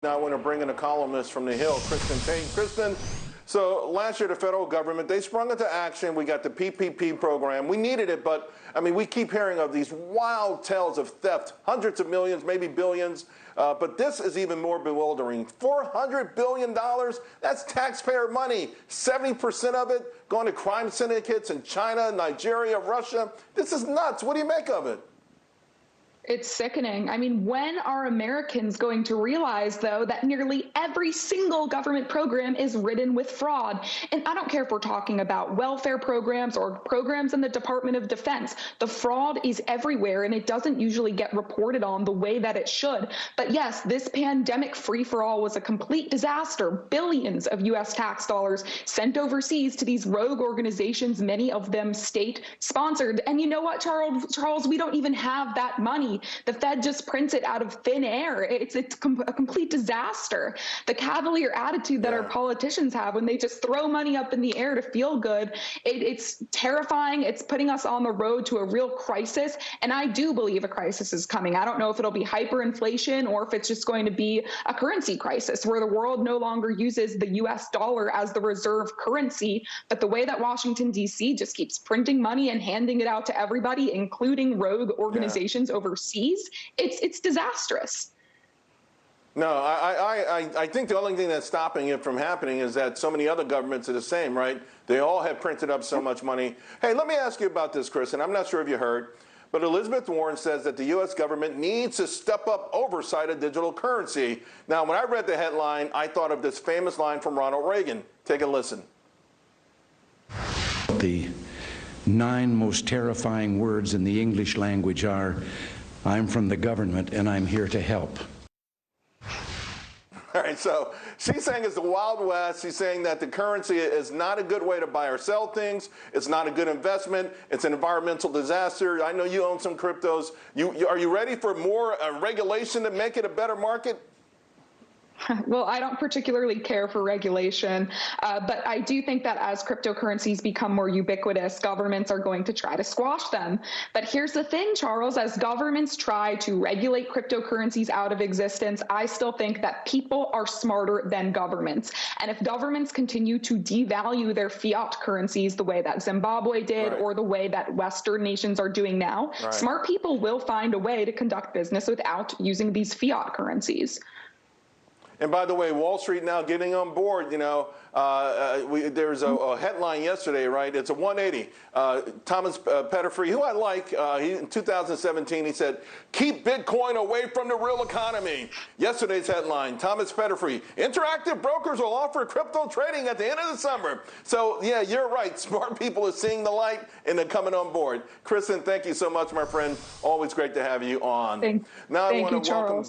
Now I want to bring in a columnist from the Hill, Kristin Tate. Kristin, so last year the federal government, they sprung into action. We got the PPP program. We needed it, but I mean, we keep hearing of these wild tales of theft, hundreds of millions, maybe billions. But this is even more bewildering. $400 billion, that's taxpayer money. 70% of it going to crime syndicates in China, Nigeria, Russia. This is nuts. What do you make of it? It's sickening. I mean, when are Americans going to realize, though, that nearly every single government program is ridden with fraud? And I don't care if we're talking about welfare programs or programs in the Department of Defense. The fraud is everywhere, and it doesn't usually get reported on the way that it should. But yes, this pandemic free-for-all was a complete disaster. Billions of U.S. tax dollars sent overseas to these rogue organizations, many of them state-sponsored. And you know what, Charles? We don't even have that money. The Fed just prints it out of thin air. It's a complete disaster. The cavalier attitude that our politicians have when they just throw money up in the air to feel good, it's terrifying. It's putting us on the road to a real crisis. And I do believe a crisis is coming. I don't know if it'll be hyperinflation or if it's just going to be a currency crisis where the world no longer uses the U.S. dollar as the reserve currency. But the way that Washington, D.C. just keeps printing money and handing it out to everybody, including rogue organizations overseas, it's disastrous. No, I think the only thing that's stopping it from happening is that so many other governments are the same, right? They all have printed up so much money. Hey, let me ask you about this, Chris, and I'm not sure if you heard, but Elizabeth Warren says that the U.S. government needs to step up oversight of digital currency. Now, when I read the headline, I thought of this famous line from Ronald Reagan. Take a listen. The 9 most terrifying words in the English language are, "I'm from the government and I'm here to help." All right, so she's saying it's the Wild West. She's saying that the currency is not a good way to buy or sell things. It's not a good investment. It's an environmental disaster. I know you own some cryptos. Are you ready for more regulation to make it a better market? Well, I don't particularly care for regulation, but I do think that as cryptocurrencies become more ubiquitous, governments are going to try to squash them. But here's the thing, Charles, as governments try to regulate cryptocurrencies out of existence, I still think that people are smarter than governments. And if governments continue to devalue their fiat currencies the way that Zimbabwe did or the way that Western nations are doing now, smart people will find a way to conduct business without using these fiat currencies. And by the way, Wall Street now getting on board, you know, there's a headline yesterday, right? It's a 180. Thomas Petterfree, who I like, in 2017, he said, "Keep Bitcoin away from the real economy." Yesterday's headline, Thomas Petterfree, "Interactive brokers will offer crypto trading at the end of the summer." So, yeah, you're right. Smart people are seeing the light and they're coming on board. Kristin, thank you so much, my friend. Always great to have you on. Thank you, Charles.